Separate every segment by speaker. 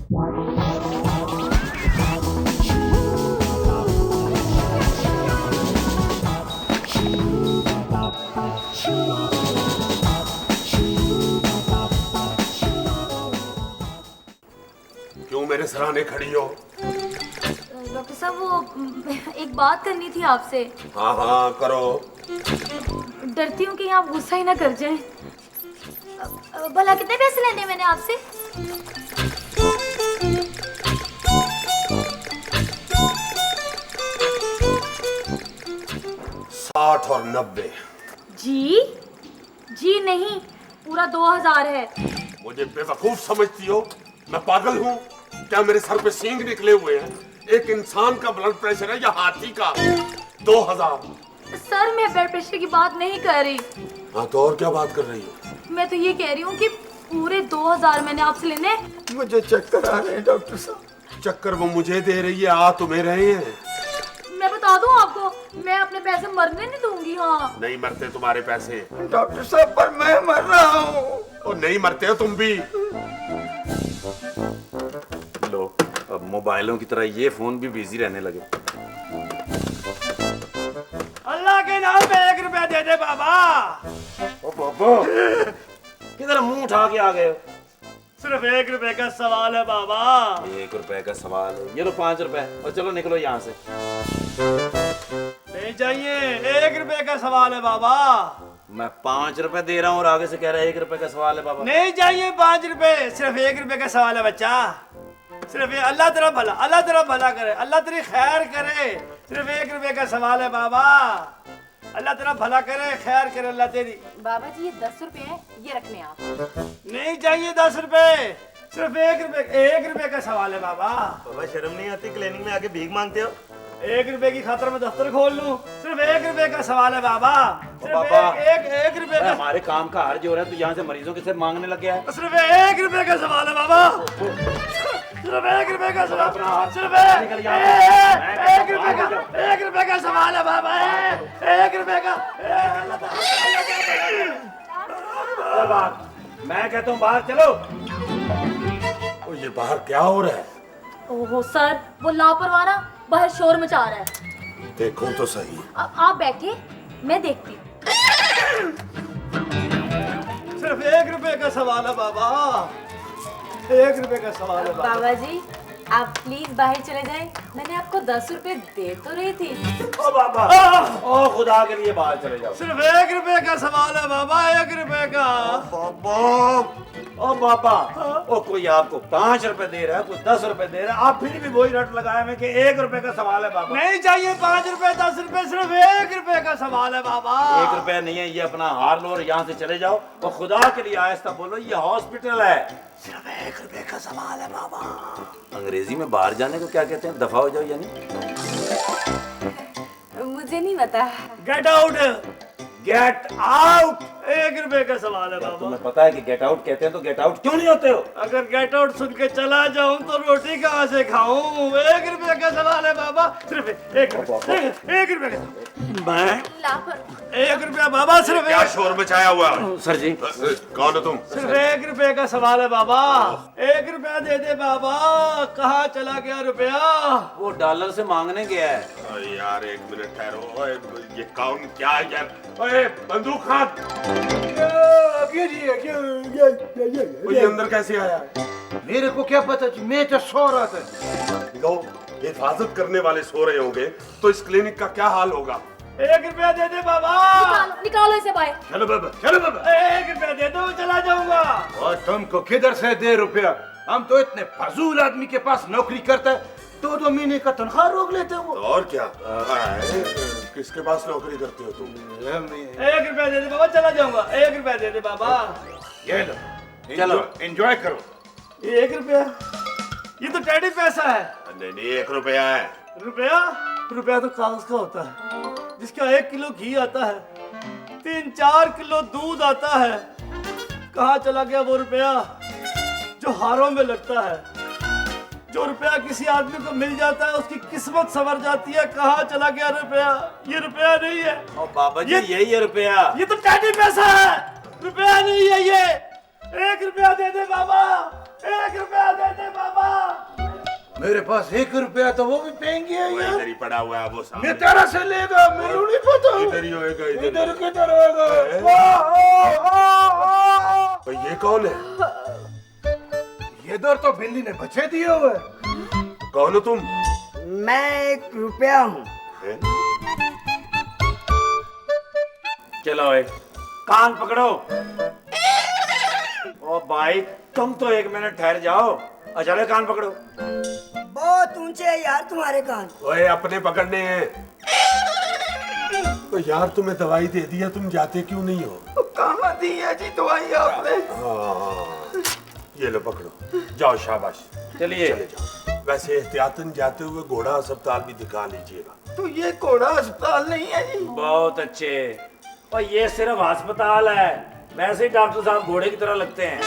Speaker 1: क्यों मेरे सराहने खड़ी हो?
Speaker 2: डॉक्टर साहब वो एक बात करनी थी आपसे।
Speaker 1: हाँ हाँ करो।
Speaker 2: डरती हूँ कि आप गुस्सा ही ना कर जाएं। भला कितने पैसे लेने मैंने आपसे?
Speaker 1: साठ और 90।
Speaker 2: जी जी नहीं, पूरा 2000 है।
Speaker 1: मुझे बेवकूफ समझती हो? मैं पागल हूँ क्या? मेरे सर पे सींग निकले हुए हैं। एक इंसान का ब्लड प्रेशर है या हाथी का? 2000।
Speaker 2: सर मैं ब्लड प्रेशर की बात नहीं कर रही।
Speaker 1: हाँ तो और क्या बात कर रही हो?
Speaker 2: मैं तो ये कह रही हूँ कि पूरे 2000 मैंने आपसे लेने।
Speaker 1: मुझे चक्कर आ रहे हैं डॉक्टर साहब। चक्कर वो मुझे दे रही है, आ तुम्हें रहे हैं।
Speaker 2: मैं बता दूं आपको, मैं अपने पैसे मरने नहीं दूंगी। हाँ
Speaker 1: नहीं मरते तुम्हारे पैसे
Speaker 3: डॉक्टर साहब, पर मैं मर रहा हूँ।
Speaker 1: और नहीं मरते हो तुम भी।
Speaker 4: लो, अब मोबाइलों की तरह ये फोन भी बिजी रहने लगे।
Speaker 3: अल्लाह के नाम पे 1 रुपया दे दे बाबा।
Speaker 4: ओ बाबा, किधर मुंह उठा के आ गए हो?
Speaker 3: सिर्फ 1 रुपए का सवाल है बाबा।
Speaker 4: 1 रुपए का सवाल है, ये लो 5 रुपए और चलो निकलो यहाँ से।
Speaker 3: नहीं चाहिए, 1 रुपए का सवाल है बाबा।
Speaker 4: मैं 5 रुपए दे रहा हूँ और आगे से कह रहा है 1 रुपए का सवाल है बाबा।
Speaker 3: नहीं चाहिए 5 रुपए, सिर्फ 1 रुपए का सवाल है बच्चा। सिर्फ अल्लाह तेरा भला, अल्लाह तेरा भला करे, अल्लाह तेरी खैर करे। सिर्फ 1 रुपए का सवाल है बाबा। अल्लाह तेरा भला करे, खैर करे अल्लाह तेरी।
Speaker 2: बाबा जी ये 10 रुपए हैं, ये रखने आप।
Speaker 3: नहीं चाहिए 10 रुपए, सिर्फ 1 रुपए का सवाल है बाबा।
Speaker 5: बाबा शर्म नहीं आती क्लिनिक में आके भीख मांगते हो?
Speaker 3: 1 रुपए की खातिर मैं दफ्तर खोल लूं? सिर्फ 1 रुपए का सवाल है बाबा। सिर्फ
Speaker 4: बाबा,
Speaker 3: एक रुपए का।
Speaker 4: हमारे काम का हर्ज हो रहा है, तो यहाँ से मरीजों के से मांगने लग गया है।
Speaker 3: सिर्फ 1 रुपए का सवाल है बाबा। सिर्फ 1 रुपए का सवाल। सिर्फ 1 रुपए का सवाल है बाबा। 1 रुपए का।
Speaker 4: मैं कहता हूँ बाहर चलो।
Speaker 1: और ये बाहर क्या हो रहा है?
Speaker 2: ओहो सर, वो लापरवाह ना बाहर शोर मचा रहा है।
Speaker 1: देखो तो सही।
Speaker 2: अब आप बैठे, मैं देखती हूँ।
Speaker 3: सिर्फ 1 रुपए का सवाल है बाबा। 1 रुपए का सवाल है बाबा।
Speaker 2: बाबा जी आप प्लीज बाहर चले जाएं, मैंने आपको 10 रुपए दे तो रही थी।
Speaker 4: ओ बाबा, ओ खुदा के लिए बाहर चले जाओ।
Speaker 3: सिर्फ 1 रुपए का सवाल है बाबा। 1 रुपए का।
Speaker 4: ओ बाबा, ओ कोई आपको 5 रुपए दे रहा है, कोई 10 रुपए दे रहा है, आप फिर भी वही रट लगाए में कि 1 रुपए का सवाल है बाबा।
Speaker 3: नहीं चाहिए 5 रुपए 10 रुपए, सिर्फ 1 रुपए का सवाल है बाबा।
Speaker 4: 1 रुपया नहीं है, ये अपना हार लो और यहाँ से चले जाओ। और खुदा के लिए आहिस्ता बोलो, ये हॉस्पिटल है।
Speaker 3: सिर्फ 1 रुपए का सवाल है बाबा।
Speaker 4: अंग्रेजी में बाहर जाने को क्या कहते हैं? दफा हो जाओ यानी।
Speaker 2: मुझे नहीं पता।
Speaker 3: Get out.
Speaker 4: Get out.
Speaker 3: 1 रुपए का सवाल है बाबा।
Speaker 4: तुम्हें पता है कि गेट आउट कहते हैं, तो गेट आउट क्यों नहीं होते हो?
Speaker 3: अगर गेट आउट सुन के चला जाऊं तो रोटी कहाँ से खाऊं? 1 रुपए का सवाल है बाबा। सिर्फ 1 रुपए का।
Speaker 4: मैं
Speaker 3: 1 रुपया बाबा। सिर्फ
Speaker 1: क्या शोर मचाया हुआ है?
Speaker 4: सर जी,
Speaker 1: कौन हो तुम?
Speaker 3: सिर्फ 1 रुपए का सवाल है बाबा। 1 रुपया दे दे बाबा। कहाँ चला गया रुपया?
Speaker 4: वो डॉलर से मांगने गया है।
Speaker 1: अरे यार 1 मिनट ठहरो। ओए, ये कौन क्या है यार? ओए बंदूक हाथ। ये अंदर कैसे आया है?
Speaker 3: मेरे को क्या पता, मैं तो सो रहा था।
Speaker 1: देखो, हिफाजत करने वाले सो रहे होंगे तो इस क्लिनिक का क्या हाल होगा?
Speaker 3: 1 रुपया दे दे बाबा।
Speaker 2: निकालो इसे बाहर।
Speaker 1: चलो बाबा, चलो बाबा।
Speaker 3: 1 रुपया दे दो, चला जाऊंगा।
Speaker 6: और तुमको किधर से दे रुपया? हम तो इतने फजूल आदमी के पास नौकरी करते हैं, 2-2 महीने का तनख्वाह रोक लेते हो।
Speaker 1: तो और क्या? किसके पास नौकरी करते हो तुम?
Speaker 3: 1 रुपया दे दे बाबा, चला जाऊंगा। 1 रुपया दे दे बाबा।
Speaker 6: ये लो,
Speaker 4: चलो।
Speaker 6: एंजॉय करो।
Speaker 3: 1 रुपया? ये तो टेडी पैसा है।
Speaker 1: नहीं 1 रुपया है।
Speaker 3: रुपया? रुपया तो कागज का होता है, जिसका 1 किलो घी आता है, 3-4 किलो दूध आता है। कहाँ चला गया वो रुपया जो हारों में लगता है? जो रुपया किसी आदमी को मिल जाता है उसकी किस्मत संवर जाती है। कहाँ चला गया रुपया? ये रुपया नहीं है।
Speaker 4: ओ बाबा जी, यही है रुपया।
Speaker 3: ये तो टेडी पैसा है, रुपया नहीं है ये। 1 रुपया दे दे बाबा। 1 रुपया दे दे बाबा।
Speaker 6: मेरे पास 1 रुपया तो वो भी पेंगे है
Speaker 1: वो
Speaker 6: यार।
Speaker 1: इधर ही पड़ा हुआ है वो सामने।
Speaker 6: मैं तेरा से लेगा, मेरे नहीं पता।
Speaker 1: इधर ही होएगा,
Speaker 6: इधर किधर होगा?
Speaker 1: भाई ये कौन है?
Speaker 6: ये दर तो बिल्ली ने बचे दिए हुए।
Speaker 1: कौन हो तुम?
Speaker 7: मैं 1 रुपया हूँ।
Speaker 1: हैं?
Speaker 4: चलो ए, कान पकड़ो। ओ भाई तुम तो 1 मिनट ठहर जाओ। चलो कान पकड़ो।
Speaker 7: बहुत ऊंचे है यार तुम्हारे कान।
Speaker 1: ओए अपने पकड़ने हैं। तो यार तुम्हें दवाई दे दी है, तुम जाते क्यों नहीं हो?
Speaker 6: कहाँ दी है जी दवाई आपने?
Speaker 1: हाँ, ये लो पकड़ो, जाओ शाबाश।
Speaker 4: चलिए
Speaker 1: चले जाओ। वैसे एहतियातन जाते हुए घोड़ा अस्पताल भी दिखा लीजिएगा।
Speaker 6: तो ये घोड़ा अस्पताल नहीं है जी।
Speaker 4: बहुत अच्छे। और ये सिर्फ अस्पताल है, वैसे ही डॉक्टर साहब घोड़े की तरह लगते हैं।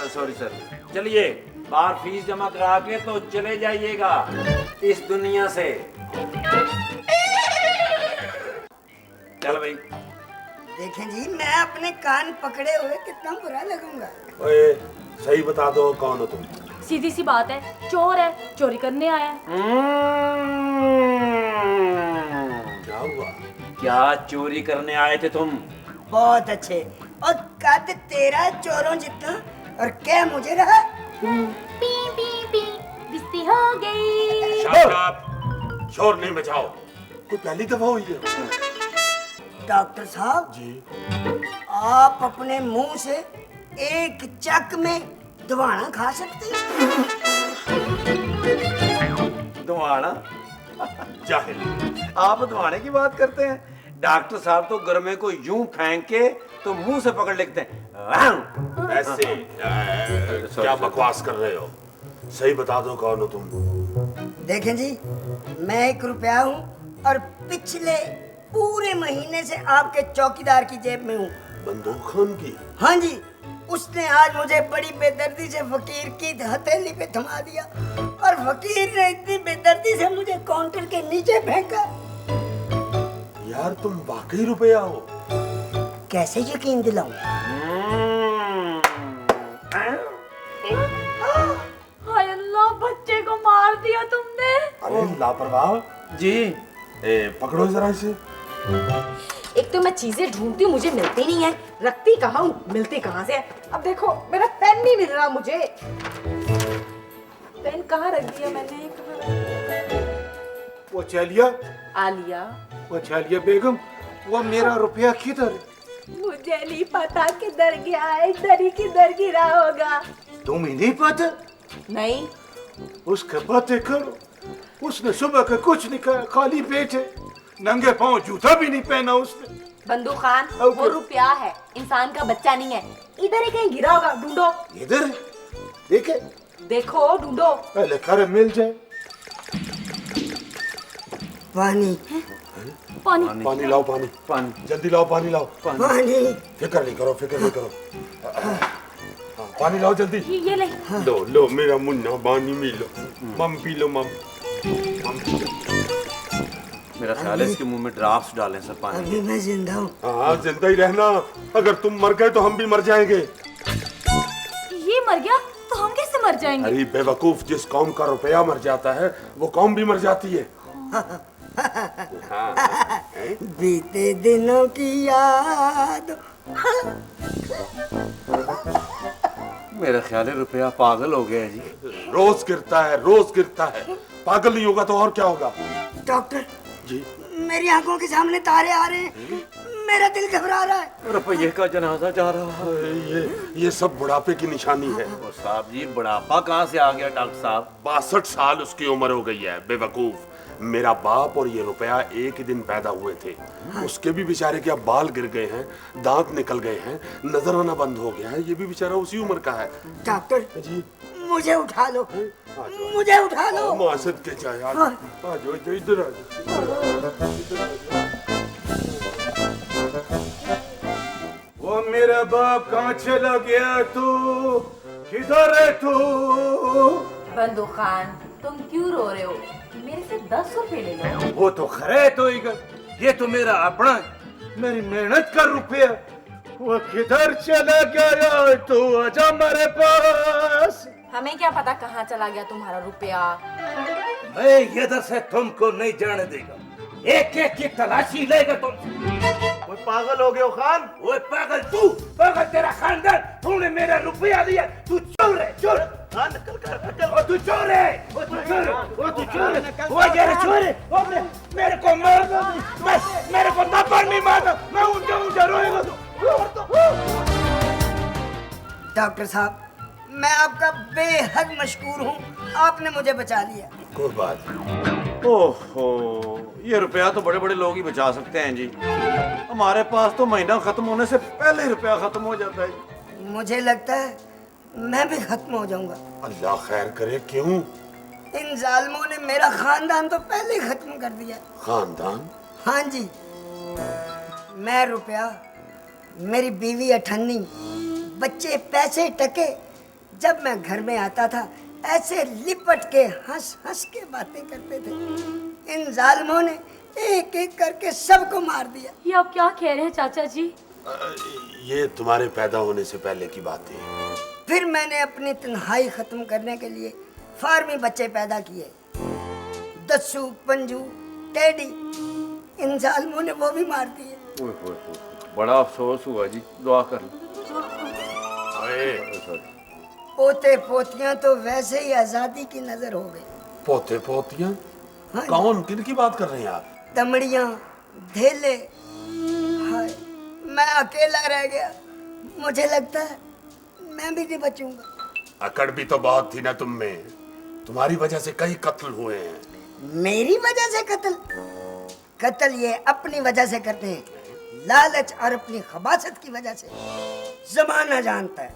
Speaker 4: Sorry sir. चलिए बाहर फीस जमा करा के तो चले जाइएगा इस दुनिया से। चल भाई।
Speaker 7: देखें जी, मैं अपने कान पकड़े हुए कितना बुरा लगूंगा।
Speaker 1: ओए सही बता दो, कौन हो तुम?
Speaker 2: सीधी सी बात है, चोर है, चोरी करने आया है।
Speaker 1: क्या हुआ?
Speaker 4: क्या चोरी करने आए थे तुम?
Speaker 7: बहुत अच्छे। और कद तेरा चोरों जितना, और क्या मुझे रहा?
Speaker 2: पी पी पी बिस्ती हो गई।
Speaker 1: शाबाश, शोर नहीं मचाओ। कोई पहली दफा हुई है?
Speaker 7: डॉक्टर साहब
Speaker 1: जी।
Speaker 7: आप अपने मुंह से एक चक में दवाना खा सकते हैं।
Speaker 4: दुआना?
Speaker 1: जाहिल।
Speaker 4: आप दुआने की बात करते हैं? डॉक्टर साहब तो गरमे को यूं फेंक के तो मुंह से पकड़ लेते हैं।
Speaker 1: ऐसे क्या बकवास कर रहे हो? सही बता दो, कौन हो तुम?
Speaker 7: देखें जी, मैं 1 रुपया हूँ और पिछले पूरे महीने से आपके चौकीदार की जेब में हूँ।
Speaker 1: बंदूक खान की?
Speaker 7: हाँ जी, उसने आज मुझे बड़ी बेदर्दी से फकीर की हथेली पे थमा दिया, और फकीर ने इतनी बेदर्दी से मुझे काउंटर के नीचे फेंका।
Speaker 1: यार तुम वाकई रुपया हो?
Speaker 7: कैसे यकीन दिलाऊं?
Speaker 2: हाय अल्लाह, बच्चे को मार दिया तुमने।
Speaker 1: अरे लापरवाह
Speaker 4: जी।
Speaker 1: पकड़ो जरा इसे।
Speaker 8: एक तो मैं चीजें ढूंढती हूँ, मुझे मिलती नहीं है, रखती कहाँ हूँ, मिलती कहाँ से है। अब देखो मेरा पेन नहीं मिल रहा मुझे। पेन कहाँ रख दिया मैंने? कहाँ रख दिया?
Speaker 6: वो चलिया,
Speaker 8: आलिया,
Speaker 6: वो चलिया बेगम, वो मेरा रुपया किधर है?
Speaker 8: मुझे नहीं पता किधर गया है, इधर ही किधर गिरा होगा।
Speaker 6: तुम्हें नहीं पता?
Speaker 8: नहीं।
Speaker 6: उसके बातें करो। उसने सुबह का कुछ नहीं खाया, खाली पेट है, नंगे पांव, जूता भी नहीं पहना उसने।
Speaker 8: बंदू खान, वो रुपया है, इंसान का बच्चा नहीं है। इधर ही कहीं गिरा होगा, ढूंढो।
Speaker 6: इधर देखे,
Speaker 8: देखो ढूंढो।
Speaker 6: पहले कर मिल जाए।
Speaker 7: पानी,
Speaker 2: पानी।
Speaker 1: पानी लाओ, पानी।
Speaker 4: पानी।
Speaker 1: जल्दी लाओ, पानी लाओ।
Speaker 7: पानी।
Speaker 1: फिक्र नहीं करो, फिक्र नहीं करो। हाँ, पानी लाओ जल्दी।
Speaker 2: ये ले।
Speaker 1: लो लो मेरा मुन्ना, पानी पी लो। मम पी लो, मम।
Speaker 4: मेरा ख्याल है इसके मुंह में ड्राफ्ट डालें सर पानी।
Speaker 7: अभी मैं जिंदा हूँ।
Speaker 1: हाँ जिंदा ही रहना, अगर तुम मर गए तो हम भी मर जाएंगे।
Speaker 2: ये मर गया तो हम कैसे मर जाएंगे?
Speaker 1: अरे बेवकूफ, जिस कौम का रुपया मर जाता है वो कौम भी मर जाती है।
Speaker 7: बीते दिनों की याद।
Speaker 4: मेरा ख्याल है रुपया पागल हो गया है जी।
Speaker 1: रोज गिरता है, रोज गिरता है। पागल नहीं होगा तो और क्या होगा?
Speaker 7: डॉक्टर
Speaker 1: जी।
Speaker 7: मेरी आंखों के सामने तारे आ रहे हैं, मेरा दिल घबरा रहा है।
Speaker 4: रुपये का जनाजा जा रहा है।
Speaker 1: ये सब बुढ़ापे की निशानी है।
Speaker 4: ओ साहब जी, बुढ़ापा कहाँ से आ गया डॉक्टर साहब?
Speaker 1: 62 साल उसकी उम्र हो गई है बेवकूफ। मेरा बाप और ये रुपया एक ही दिन पैदा हुए थे। उसके भी बेचारे के अब बाल गिर गए हैं, दांत निकल गए हैं, नजर आना बंद हो गया है। ये भी बेचारा उसी उम्र का है।
Speaker 7: डॉक्टर
Speaker 1: जी।
Speaker 7: मुझे उठा लो, मुझे उठा लो।
Speaker 1: मासद के चाहे आ जाओ, इधर आ जाओ।
Speaker 6: वो मेरा बाप कहाँ चला गया? तू किधर है तू?
Speaker 8: बंदू खान, तुम क्यों रो रहे हो? मेरे से 10 रुपए ले लो।
Speaker 6: वो तो खरे तो ये तो मेरा अपना, मेरी मेहनत का रुपया। वो किधर चला गया? तू आजा मेरे पास।
Speaker 8: हमें क्या पता कहाँ चला गया तुम्हारा रुपया।
Speaker 6: मैं इधर से तुमको नहीं जाने देगा, एक एक की तलाशी लेगा तुम।
Speaker 5: कोई पागल हो गए हो खान?
Speaker 6: वो पागल तू, पागल तेरा खानदान, तूने मेरा रुपया लिया, तू चोर है, चोर।
Speaker 5: हाँ नकल कर नकल।
Speaker 6: वो तू चोर है, वो तू चोर है, वो तू चोर है, वो ये चोर है। वो मेरे को मार दो, मेरे को थप्पड़ नहीं मारना, मैं ऊंचा ऊंचा रोएगा तू।
Speaker 7: डॉक्टर साहब, मैं आपका बेहद मशकूर हूँ, आपने मुझे बचा लिया।
Speaker 1: कोई बात नहीं।
Speaker 4: ओहो, ये रुपया तो बड़े बड़े लोग ही बचा सकते हैं जी। हमारे पास तो महीना खत्म होने से पहले ही रुपया खत्म हो जाता है।
Speaker 7: मुझे लगता है मैं भी खत्म हो जाऊंगा।
Speaker 1: अल्लाह खैर करे। क्यों?
Speaker 7: इन जालिमों ने मेरा खानदान तो पहले ही खत्म कर दिया।
Speaker 1: खानदान?
Speaker 7: हाँ जी, मैं रुपया, मेरी बीवी अठन्नी, बच्चे पैसे टके, जब मैं घर में आता था ऐसे लिपट के हंस हंस के बातें करते थे। इन जालिमों ने एक एक करके सबको मार दिया।
Speaker 2: ये आप क्या कह रहे हैं चाचा जी?
Speaker 1: ये तुम्हारे पैदा होने से पहले की बात है।
Speaker 7: फिर मैंने अपनी तन्हाई खत्म करने के लिए फार्मी बच्चे पैदा किए, दस्सू, पंजू, टेडी। इन जालिमों ने वो भी मार दिए।
Speaker 4: ओए होए होए, बड़ा अफसोस हुआ जी, दुआ कर लो।
Speaker 7: पोते पोतियां तो वैसे ही आजादी की नजर हो गई।
Speaker 1: पोते पोतियां?
Speaker 7: हाँ।
Speaker 1: कौन, किन की बात कर रहे हैं आप?
Speaker 7: दमड़ियां, धेले। हाय, मैं अकेला रह गया। मुझे लगता है मैं भी नहीं बचूंगा।
Speaker 1: अकड़ भी तो बहुत थी ना तुम में। तुम्हारी वजह से कई कत्ल हुए हैं।
Speaker 7: मेरी वजह से कत्ल? कत्ल ये अपनी वजह से करते हैं, लालच और अपनी खबासत की वजह से। जमाना जानता है,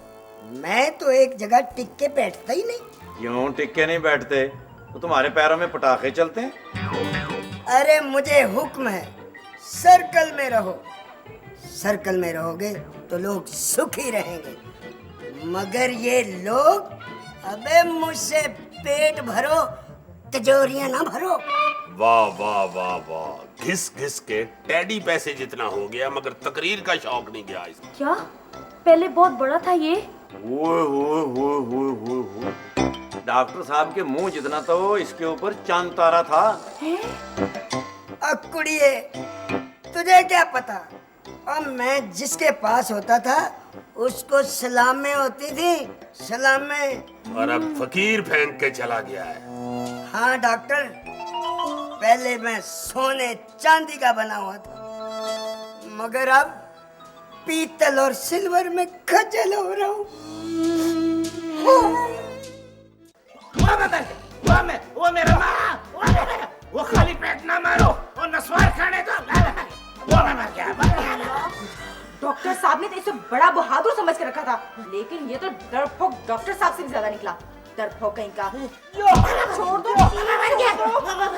Speaker 7: मैं तो एक जगह टिक के बैठता ही नहीं।
Speaker 4: क्यों टिक्के नहीं बैठते? तो तुम्हारे पैरों में पटाखे चलते हैं।
Speaker 7: अरे मुझे हुक्म है, सर्कल में रहो। सर्कल में रहोगे तो लोग सुखी रहेंगे, मगर ये लोग, अबे मुझसे पेट भरो, तिजोरियां ना भरो।
Speaker 1: वाह वाह वाह वाह, घिस घिस के टेडी पैसे जितना हो गया, मगर तकरीर का शौक नहीं गया इसमें।
Speaker 2: क्या पहले बहुत बड़ा था ये?
Speaker 4: डॉक्टर साहब के मुंह जितना तो इसके ऊपर चांद तारा था।
Speaker 7: अकुड़िए, तुझे क्या पता? अब मैं जिसके पास होता था उसको सलामें होती थी, सलामें।
Speaker 1: और अब फकीर फेंक के चला गया है।
Speaker 7: हाँ डॉक्टर, पहले मैं सोने चांदी का बना हुआ था, मगर अब पीतल और सिल्वर में खजल हो रहा हूँ।
Speaker 6: वो मेरा माँ, वो खाली पेट ना मारो, वो नस्वार खाने दो। वो मैं मर गया।
Speaker 8: डॉक्टर साहब ने तो इसे बड़ा बहादुर समझ के रखा था, लेकिन ये तो डरपोक डॉक्टर साहब से भी ज्यादा निकला। डरपोक कहीं का। छोड़ दो,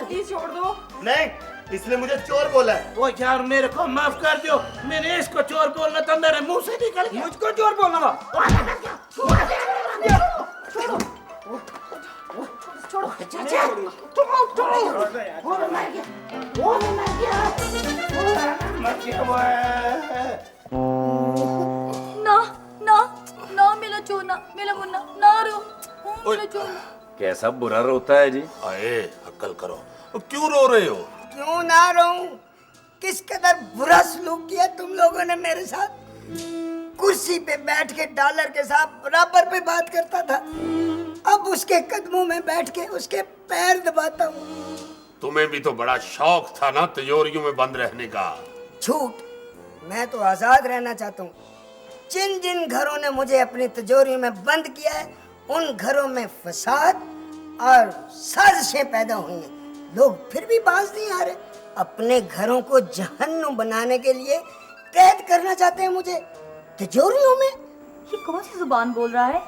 Speaker 8: प्लीज छोड़ दो।
Speaker 5: नहीं, इसने मुझे चोर बोला है।
Speaker 6: वो यार मेरे को माफ कर दो, मैंने इसको चोर बोलना था, मेरे मुंह से निकल गया।
Speaker 3: मुझको चोर बोलना था।
Speaker 8: छोड़ो।
Speaker 2: ना ना ना, मेरा चोना, मेरा मुन्ना ना रो, मेरा चोना।
Speaker 4: कैसा बुरा रोता है जी।
Speaker 1: अरे अक्ल करो, क्यों रो रहे हो?
Speaker 7: क्यों ना रहूं? किस कदर बुरा सलूक किया तुम लोगों ने मेरे साथ। कुर्सी पे बैठ के डॉलर के साथ बराबर पे बात करता था, अब उसके कदमों में बैठ के उसके पैर दबाता हूँ।
Speaker 1: तुम्हें भी तो बड़ा शौक था ना तिजोरियों में बंद रहने का।
Speaker 7: झूठ, मैं तो आजाद रहना चाहता हूँ। जिन जिन घरों ने मुझे अपनी तिजोरी में बंद किया है, उन घरों में फसाद और साजिशें पैदा हुई हैं। लोग फिर भी बाज नहीं आ रहे, अपने घरों को जहन्नुम बनाने के लिए कैद करना चाहते हैं मुझे तिजोरियों में।
Speaker 2: ये कौन सी जुबान बोल रहा है?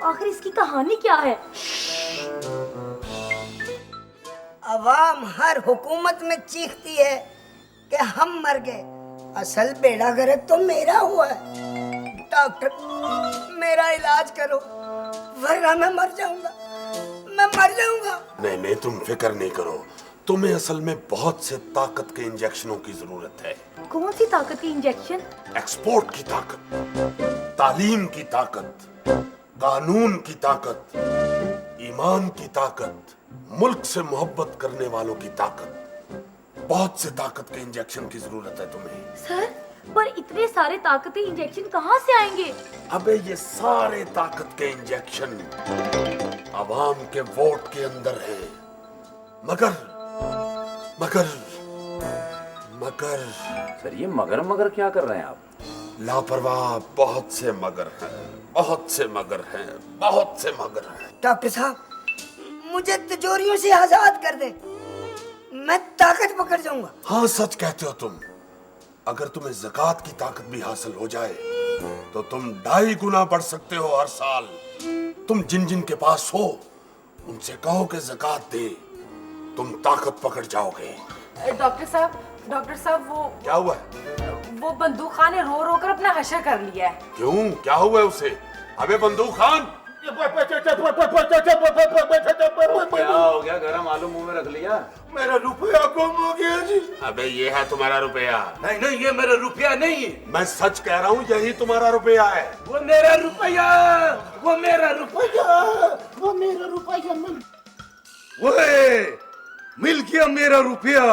Speaker 2: आखिर इसकी कहानी क्या है?
Speaker 7: अवाम हर हुकूमत में चीखती है कि हम मर गए, असल बेड़ा गर्क तो मेरा हुआ है। डॉक्टर, मेरा इलाज करो, वरना मैं मर जाऊंगा, मैं मर जाऊंगा।
Speaker 1: नहीं नहीं, तुम फिक्र नहीं करो, तुम्हें असल में बहुत से ताकत के इंजेक्शनों की जरूरत है।
Speaker 2: कौन सी ताकत की इंजेक्शन?
Speaker 1: एक्सपोर्ट की ताकत, तालीम की ताकत, कानून की ताकत, ईमान की ताकत, मुल्क से मोहब्बत करने वालों की ताकत, बहुत से ताकत के इंजेक्शन की जरूरत है तुम्हें।
Speaker 2: सर, पर इतने सारे ताकती इंजेक्शन कहाँ से आएंगे?
Speaker 1: अबे ये सारे ताकत के इंजेक्शन अवाम के वोट के अंदर है। मगर मगर मगर
Speaker 4: सर ये मगर मगर क्या कर रहे हैं आप?
Speaker 1: लापरवाह बहुत से मगर हैं, बहुत से मगर हैं, बहुत से मगर हैं।
Speaker 7: डॉक्टर साहब, मुझे तिजोरियों से आजाद कर दे, मैं ताकत पकड़ जाऊंगा।
Speaker 1: हाँ सच कहते हो तुम। अगर तुम्हें ज़कात की ताकत भी हासिल हो जाए तो तुम 2.5 गुना बढ़ सकते हो हर साल। तुम जिन जिन के पास हो उनसे कहो कि ज़कात दे, तुम ताकत पकड़ जाओगे।
Speaker 8: डॉक्टर साहब
Speaker 1: क्या हुआ?
Speaker 8: वो बंदूक खान ने रो रो कर अपना हशर कर लिया है।
Speaker 1: क्यों, क्या हुआ उसे? अबे बंदूक खान,
Speaker 4: क्या हो गया? गरम आलू मुंह में रख लिया?
Speaker 6: मेरा रुपया गुम हो गया जी।
Speaker 1: अबे ये है तुम्हारा रुपया।
Speaker 6: नहीं नहीं, ये मेरा रुपया नहीं है।
Speaker 1: मैं सच कह रहा हूँ, यही तुम्हारा रुपया है।
Speaker 6: वो मेरा रुपया, वो मेरा रुपया, वो मेरा रुपया मिल गया मेरा रुपया।